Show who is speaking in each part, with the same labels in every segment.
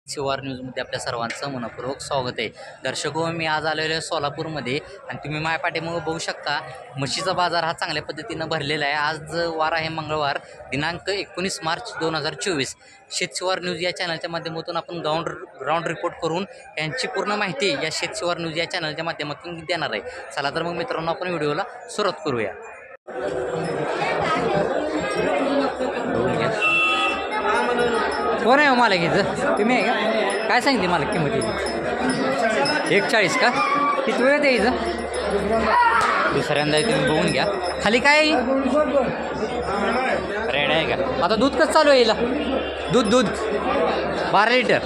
Speaker 1: शिवार न्यूजमध्ये आपल्या सर्वांचं मनपूर्वक स्वागत आहे. दर्शको, मी आज आलेलो आहे सोलापूरमध्ये आणि तुम्ही माझ्या पाठीमागे बघू शकता म्हशीचा बाजार हा चांगल्या पद्धतीनं भरलेला आहे. आज वार आहे मंगळवार दिनांक 19 मार्च 2024. शेतशिवार न्यूज या चॅनलच्या माध्यमातून आपण ग्राउंड रिपोर्ट करून यांची पूर्ण माहिती या शेतशिवार न्यूज या चॅनलच्या माध्यमातून देणार आहे. चला तर मग मित्रांनो, आपण व्हिडिओला सुरुवात करूया. कोण आहे हो मालक हिचं? तुम्ही आहे का? काय सांगितली मालक किंमत हिची? 140 का? किती वेळ आहे हिचं? दुसऱ्यांदा तुम्ही बघून घ्या. खाली काय आहे? रेड आहे का? आता दूध कसं चालू आहे हिला? दूध 12 लिटर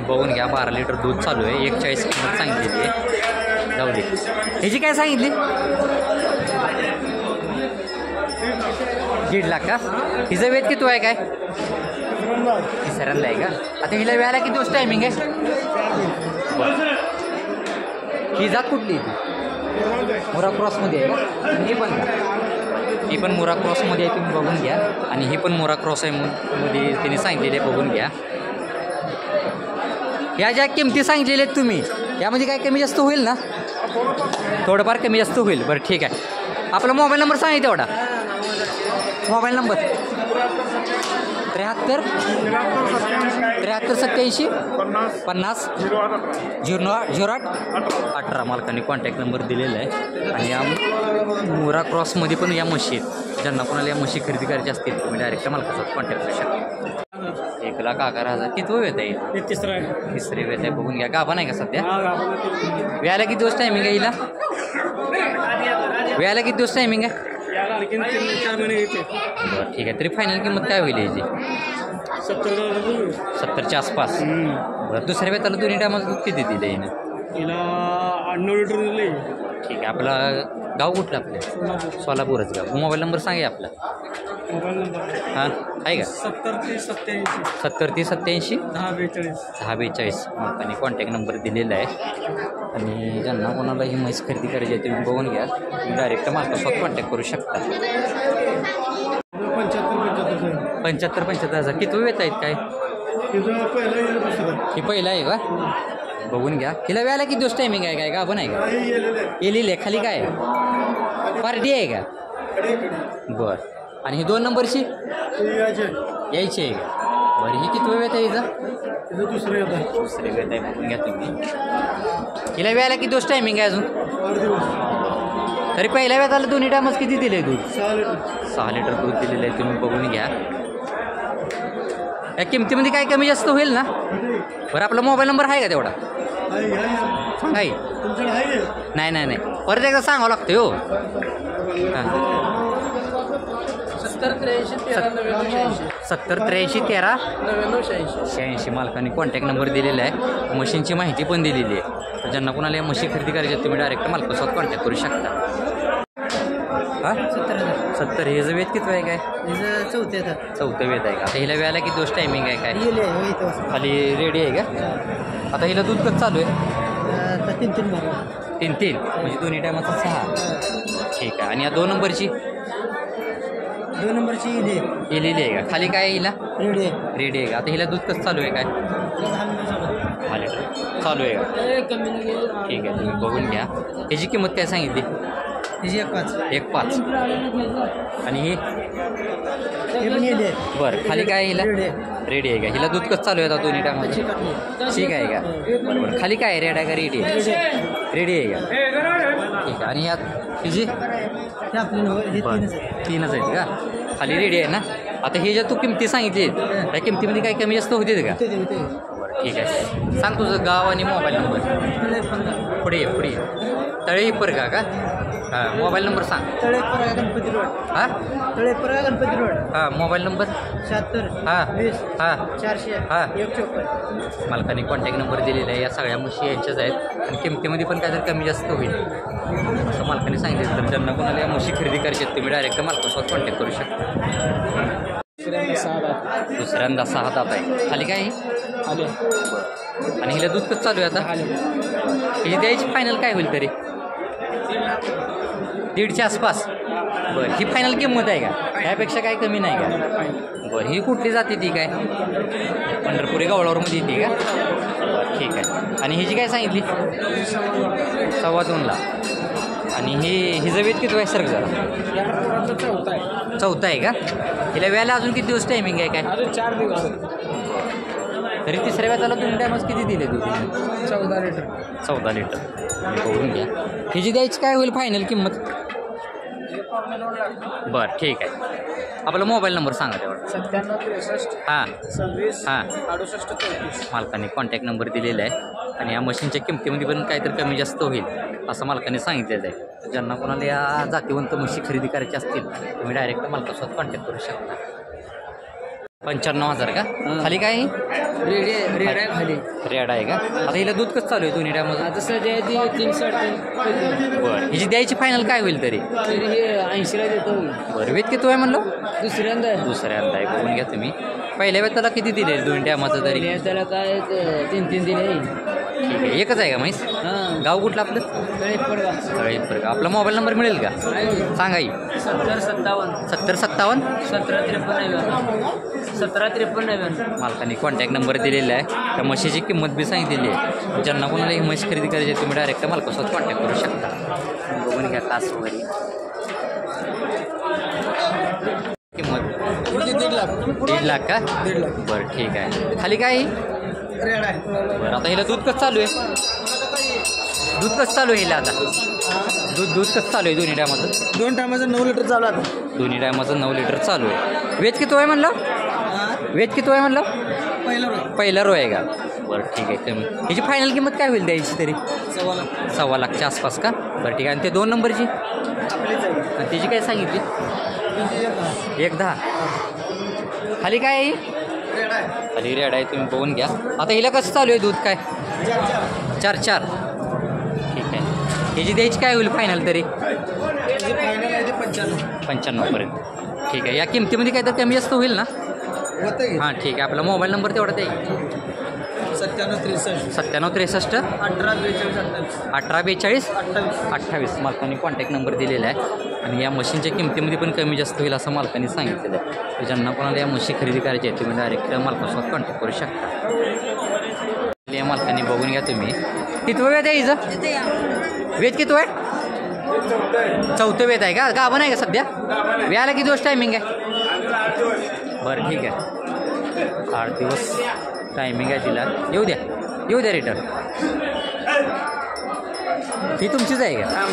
Speaker 1: बघून घ्या. 12 लिटर दूध चालू आहे. 140 किंमत सांगितलेली आहे. जाऊ दे. ह्याची काय सांगितली? 1.5 लाख का? हिचं वेट किती आहे? काय तिसऱ्यांदा आहे का? आता हिला वेळाला किती दिवस टायमिंग आहे? ही जात कुठली? मुरा क्रॉसमध्ये आहे का? ही पण का? ही पण मुरा क्रॉसमध्ये आहे, तुम्ही बघून घ्या. आणि ही पण मुरा क्रॉस आहे मध्ये तिने सांगितलेले, बघून घ्या. या ज्या किमती सांगितलेल्या आहेत तुम्ही, यामध्ये काय कमी जास्त होईल ना? थोडंफार कमी जास्त होईल. बरं ठीक आहे. आपला मोबाईल नंबर सांगा तेवढा. Mobile number 73 87 50 08 18. मालकांनी कॉन्टॅक्ट नंबर दिलेला आहे. आणि या मुरा क्रॉसमध्ये पण या म्हशी आहेत. ज्यांना कोणाला या म्हशी खरेदी करायची असतील तुम्ही डायरेक्ट मालकासोबत कॉन्टॅक्ट करू शकता. 1,11,000. किती वेळ आहे? तिसरी वेळ आहे. बघून घ्या. गाभा नाही का सध्या? वेळाला किती दिवस टायमिंग आहे हिला? वेळाला किती दिवस टायमिंग आहे? बरं ठीक आहे. तरी फायनल किंमत काय होईल याची? 70च्या आसपास. बरं. दुसऱ्या वेताला दोन्ही टायमाचं दूध किती दिलं हिनं?
Speaker 2: हिला 9 लिटर दिले.
Speaker 1: ठीक आहे. आपला गाव कुठलं? आपलं सोलापूरच गाव. मोबाईल नंबर सांगा आपला.
Speaker 2: मोबाईल नंबर
Speaker 1: हां आहे का?
Speaker 2: 70
Speaker 1: 30 87
Speaker 2: 10
Speaker 1: 42. मालकाने कॉन्टॅक्ट नंबर दिलेला आहे. आणि ज्यांना कोणाला ही म्हैस खरेदी करायची आहे तुम्ही बघून घ्या. तुम्ही डायरेक्ट मालकासोबत कॉन्टॅक्ट करू शकता. 75,000. किती वेळ आहेत? काय ही पहिला आहे का? बघून घ्या. हिला वेळाला किती दिवस टायमिंग आहे? काय का आपण आहे का? येलेली आहे. खाली काय आहे? पार्टी आहे का? बरं. आणि ही 2 नंबरची यायची आहे का? बरं. ही किती वेळ आहे हिचं? दुसरी वेळ आहे. बघून घ्या तुम्ही. हिला वेळाला किती दिवस टायमिंग आहे अजून? तरी पहिल्या वेळाला दोन्ही टायमच किती दिले दूध? 6 लिटर दूध दिलेलं आहे. तुम्ही बघून घ्या. या किमतीमध्ये काय कमी जास्त होईल ना? बरं. आपला मोबाईल नंबर आहे का तेवढा? आहे. नाही परत एकदा सांगावं लागतं हो. हां 70 83 13 86. मालकाने कॉन्टॅक्ट नंबर दिलेला आहे. मशीनची माहिती पण दिलेली आहे. ज्यांना कोणाला या मशीन खरेदी करायची तुम्ही डायरेक्ट मालकासोबत कॉन्टॅक्ट करू शकता. हां 70. हे वेत किती आहे? काय चौथं वेत आहे का? आता हिला वेळाला किती दिवस टायमिंग आहे? काय खाली रेडी आहे का? आता हिला दूध कसं चालू आहे? 3 म्हणजे दोन्ही टायमाचा 6. ठीक आहे. आणि या 2 नंबरची लिहिली आहे का? खाली काय आहे हिला? रेडी आहे का? आता हिला दूध कसं चालू आहे? काय 10 लिटर चालू आहे का? ठीक आहे. तुम्ही बघून घ्या. ह्याची किंमत काय सांगितली? 1.5. आणि ही बरं. खाली काय आहे हिला? रेडी आहे का? हिला दूध कसं चालू आहे आता दोन्ही टायमाला? ठीक आहे का? बरोबर. खाली काय आहे? रेड आहे का? रेडी आहे का? ठीक आहे. आणि यात हिची 3च आहेत का? खाली रेडी आहे ना? आता हे ज्या तू किमती सांगितली त्या किमतीमध्ये काही कमी जास्त होते का? बरं ठीक आहे. सांग तुझं गाव आणि मोबाईल नंबर. पुढे तळे हिप्पर का? हां मोबाईल नंबर सांग.
Speaker 2: गणपती रोड.
Speaker 1: हां
Speaker 2: गणपती रोड.
Speaker 1: हां मोबाईल नंबर
Speaker 2: 76
Speaker 1: हां
Speaker 2: 20
Speaker 1: हां
Speaker 2: 400
Speaker 1: हां
Speaker 2: 154.
Speaker 1: मालकाने कॉन्टॅक्ट नंबर दिलेला आहे. या सगळ्या म्हशी यांच्याच आहेत. आणि किमतीमध्ये पण काहीतरी कमी जास्त होईल असं मालकाने सांगितलं. तर ज्यांना कोणाला या म्हशी खरेदी करायची आहेत तुम्ही डायरेक्ट मालकासोबत कॉन्टॅक्ट करू शकता. दुसऱ्यांदा 6 दात आहे. खाली काय आहे? आणि हिला दूध कसं चालू आहे आता? ही द्यायची फायनल काय होईल तरी? 1.5च्या आसपास. बरं. ही फायनल किंमत आहे का? त्यापेक्षा काही कमी नाही का? बरं ही कुठली जाते ती काय पंढरपुरी गवळावरमध्ये येते का बरं ठीक आहे आणि ही जी काय सांगितली 2.25 आणि हिचं वेट किती आहे सर जरा चौथा आहे का हिला वेळेला अजून किती दिवस टायमिंग आहे काय
Speaker 2: अजून 4 दिवस
Speaker 1: तरी तिसऱ्या वेळेला तुम्ही टायमच किती दिले तू
Speaker 2: 14 लिटर
Speaker 1: 14 लिटर बघून घ्या हिची द्यायची काय होईल फायनल किंमत बरं ठीक आहे आपला मोबाईल नंबर सांगा तेवढा
Speaker 2: 97
Speaker 1: हां
Speaker 2: 26
Speaker 1: हां
Speaker 2: 68 34
Speaker 1: मालकाने कॉन्टॅक्ट नंबर दिलेला आहे आणि या मशीनच्या किमतीमध्ये पण काहीतरी कमी जास्त होईल असं मालकाने सांगितलेलं आहे ज्यांना कोणाला या जातीवंत म्हशी खरेदी करायची असतील तुम्ही डायरेक्ट मालकासोबत कॉन्टॅक्ट करू शकता 95,000 का खाली काय
Speaker 2: रेड आहे खाली
Speaker 1: रेड आहे का आता हिला दूध कसं चालू आहे दोन्ही टायमाचं
Speaker 2: आता सध्या ती 3
Speaker 1: बरं हिची द्यायची फायनल काय होईल तरी
Speaker 2: हे 80ला देतो
Speaker 1: बरं वेत किती आहे म्हणलं
Speaker 2: दुसऱ्यांदा आहे.
Speaker 1: दुसऱ्यांदा आहे बघून घ्या तुम्ही पहिल्या वेळेस त्याला किती दिले दोन्ही टायमाचं तरी
Speaker 2: आणि त्याला काय 3 दिले
Speaker 1: ठीक आहे एकच आहे का म्हैस
Speaker 2: हां
Speaker 1: गाव कुठलं आपलं
Speaker 2: तळे पडवा
Speaker 1: बरं का आपला मोबाईल नंबर मिळेल का सांगा ही
Speaker 2: 70 57
Speaker 1: 70 57
Speaker 2: 17 53
Speaker 1: मालकाने कॉन्टॅक्ट नंबर दिलेला आहे त्या म्हशीची किंमत बी सांगितलेली आहे ज्यांना कोणाला ही म्हशी खरेदी करायची आहे तुम्ही डायरेक्ट मालकासोबत कॉन्टॅक्ट करू शकता बघून घ्या कास वगैरे किंमत 1.5 लाख का
Speaker 2: 1.5 लाख
Speaker 1: बरं ठीक आहे खाली काय ही?
Speaker 2: रेड आहे
Speaker 1: बरं आता हिला दूध कसं चालू आहे दूध कसं चालू आहे हिला आता दूध कसं चालू आहे दोन्ही टायमाचं
Speaker 2: 2 टायमाचं 9 लिटर चालू आता
Speaker 1: दोन्ही टायमाचं 9 लिटर चालू आहे वेट किती आहे म्हणलं वेट किती आहे म्हणलं पहिला रो आहे का बरं ठीक आहे कमी हिची फायनल किंमत काय होईल द्यायची तरी 1.25 लाखच्या आसपास का बरं ठीक आहे आणि ते 2 नंबरची आणि तिची काय सांगितली 1.10 खाली काय आहे ही? खाली रेड आहे तुम्ही बघून घ्या आता हिला कसं चालू आहे दूध काय 4 ठीक आहे हिची द्यायची काय होईल फायनल तरी 95पर्यंत ठीक आहे या किमतीमध्ये काय तर कमी जास्त होईल ना हां ठीक आहे आपला मोबाईल नंबर तेवढा ते 97 63 18 28 मालकाने कॉन्टॅक्ट नंबर दिलेला आहे आणि या मशीनच्या किमतीमध्ये पण कमी जास्त होईल असं मालकाने सांगितलेलं आहे तर ज्यांना कोणाला या मशीन खरेदी करायची आहे तुम्ही डायरेक्ट मालकासोबत कॉन्टॅक्ट करू शकता या मालकाने बघून घ्या तुम्ही किती वेळ आहे हिचं वेद किती आहे 4थं वेद आहे का गाभण आहे का सध्या व्याला किती दिवस टायमिंग आहे बरं ठीक आहे 8 दिवस टायमिंग आहे तिला येऊ द्या रिटर्न ही तुमचीच आहे का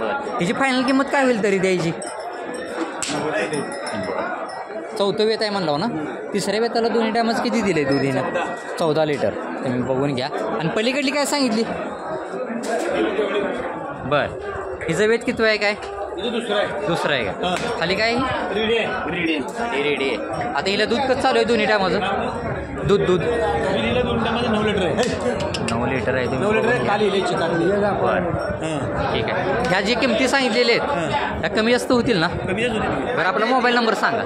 Speaker 1: बरं तिची फायनल किंमत काय होईल तरी द्यायची 4थं वेत आहे म्हणलं ना तिसऱ्या वेताला दोन्ही टायमच किती दिले दुधीनं 14 लिटर तुम्ही बघून घ्या आणि पलीकडली काय सांगितली बरं हिचं वेत किती आहे काय दुसरं आहे का खाली काय रेडी आहे आता हिला दूध कसं चालू आहे दोन्ही टायमाचं दूध 9 लिटर आहे बरं ठीक आहे ह्या जी किमती सांगितलेल्या आहेत त्या कमी जास्त होतील ना बरं आपला मोबाईल नंबर सांगा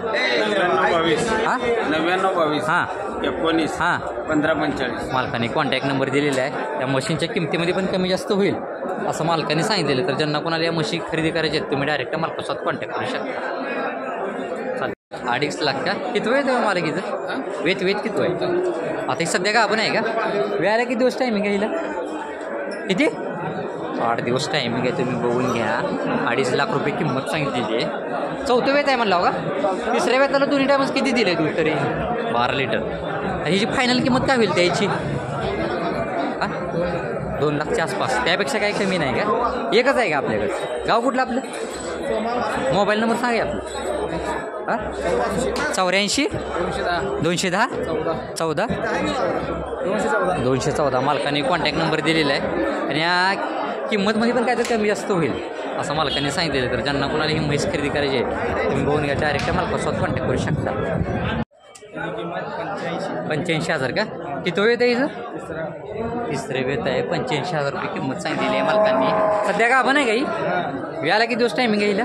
Speaker 3: 9922
Speaker 1: हां
Speaker 3: 19
Speaker 1: हां
Speaker 3: 1545
Speaker 1: मालकाने कॉन्टॅक्ट नंबर दिलेला आहे त्या मशीनच्या किमतीमध्ये पण कमी जास्त होईल असं मालकाने सांगितलेलं तर ज्यांना कोणाला या मशीन खरेदी करायची आहेत तुम्ही डायरेक्ट मालकासोबत कॉन्टॅक्ट करू शकता चालेल 2.5 लाख का किती वेळ आहे मालकीचं वेत किती आहे आता ही सध्या का आपण आहे का वेळाला किती दिवस टायमिंग आहे हिला किती 8 दिवस टायमिंग आहे तुम्ही बघून घ्या 2.5 लाख रुपये किंमत सांगितलेली आहे 4थं वेत आहे म्हणलं का तिसऱ्या वेताला दोन्ही टायमच किती दिले दूध तरी 12 लिटर हिची फायनल किंमत काय होईल त्याची 2 लाखच्या आसपास त्यापेक्षा काही कमी नाही का एकच आहे का आपल्याकडे गाव कुठलं आपलं मोबाईल नंबर सांगा आपलं 84 210 14 214 मालकाने कॉन्टॅक्ट नंबर दिलेला आहे आणि या किंमतमध्ये पण काहीतरी कमी जास्त होईल असं मालकाने सांगितलेलं तर ज्यांना कोणाला ही म्हैस खरेदी करायची आहे तुम्ही बघून घ्या डायरेक्ट मालकासोबत कॉन्टॅक्ट करू शकता 85,000 का किती वेळ आहे हिचं तिसरे वेत आहे 85,000 रुपये किंमत सांगितलेली आहे मालकांनी सध्या गाभण आहे का व्याला किती दिवस टायमिंग आहे हिला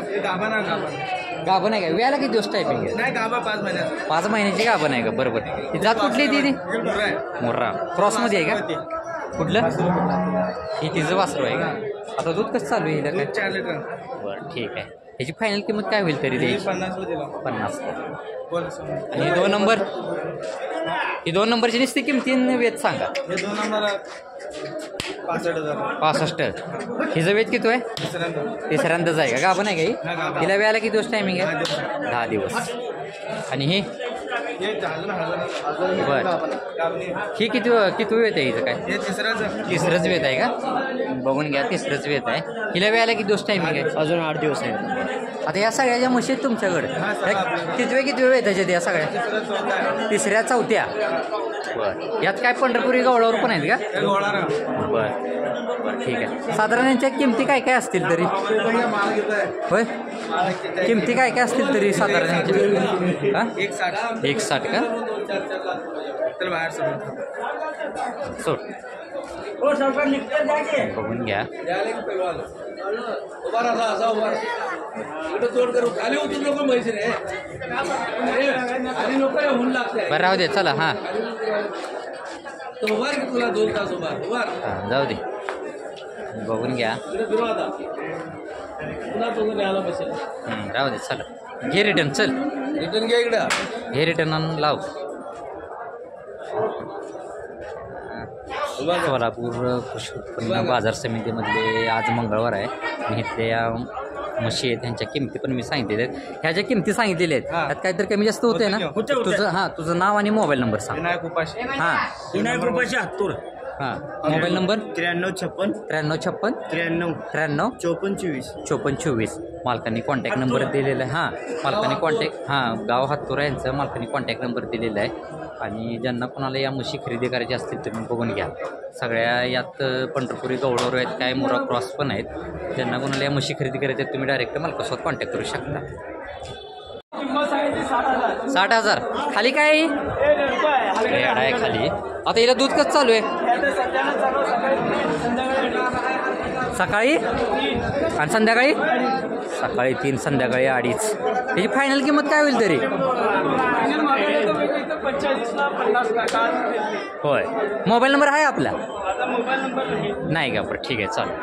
Speaker 1: गाभण आहे का व्याला किती दिवस टायमिंग आहे 5 महिन्याची गाभण आहे का बरोबर ती जात कुठली ती मोर्रा क्रॉसमध्ये आहे का कुठलं ही तिचं वासरू आहे का आता दूध कसं चालू आहे हिला काय
Speaker 2: 4 लिटर
Speaker 1: बरं ठीक आहे ह्याची फायनल किंमत काय होईल तरी द्यायची 50. आणि ही 2 नंबर, ही 2 नंबरची नुसती किमतीन वेद सांगा. 65. हिचं वेद किती आहे? तिसऱ्यांदाच आहे का? गाभण आहे का ही? हिला वेळाला किती दिवस टायमिंग आहे? 10 दिवस. आणि ही बरं, ही किती वेत आहे हिचं काय? तिसरंच वेत आहे का? बघून घ्या, तिसरंच वेत आहे. हिला वेळाला किती दिवस टायमिंग आहे?
Speaker 2: अजून 8 दिवस आहे.
Speaker 1: आता या सगळ्या म्हशी आहेत तुमच्याकडे, किती वेळ त्याच्यात या सगळ्या? तिसऱ्या चौथ्या. बरं, यात काय पंढरपुरी गवळावर पण आहेत का? बरं बरं, ठीक आहे. साधारण यांच्या किमती काय काय असतील तरी? होय, किमती काय काय असतील तरी साधारण यांच्या? 160 का? सोड, बघून घ्या. बरं, राहू दे, चला. हां जाऊ दे, बघून घ्या. राहू दे, चला. घे रिटर्न, चल
Speaker 3: रिटर्न घ्या इकडं.
Speaker 1: हे रिटर्न आणून लाव. सोलापूर कृषी उत्पन्न बाजार समितीमधले आज मंगळवार आहे. आणि इथल्या या म्हशी आहेत, त्यांच्या किमती पण मी सांगितलेल्या आहेत. ह्या ज्या किमती सांगितलेल्या आहेत त्यात काहीतरी कमी जास्त होते ना? तुझं, हां, तुझं नाव आणि मोबाईल नंबर सांग.
Speaker 2: विनायक उपाशी.
Speaker 1: हां,
Speaker 2: विनायक उपाशी हातूर.
Speaker 1: हां, मोबाईल नंबर
Speaker 2: 9356
Speaker 1: 9356
Speaker 2: 93
Speaker 1: 93
Speaker 2: 5424.
Speaker 1: 5424. मालकांनी कॉन्टॅक्ट नंबर दिलेला आहे. हां, मालकांनी कॉन्टॅक्ट, हां, गाव हातोरा यांचं मालकांनी कॉन्टॅक्ट नंबर दिलेला आहे. आणि ज्यांना कोणाला या म्हशी खरेदी करायची असतील तुम्ही बघून घ्या. सगळ्या यात पंढरपुरी गवळावर आहेत, काय मोरा क्रॉस पण आहेत. ज्यांना कोणाला या म्हशी खरेदी करायच्या आहेत तुम्ही डायरेक्ट मालकासोबत कॉन्टॅक्ट करू शकता. 60,000 खाली काय आहे खाली. आता हिला दूध कसं चालू आहे? सकाळी आणि संध्याकाळी? सकाळी 3, संध्याकाळी 2.5. त्याची फायनल किंमत काय होईल तरी? होय, मोबाईल नंबर आहे आपला? नाही का? बरं, ठीक आहे, चालेल.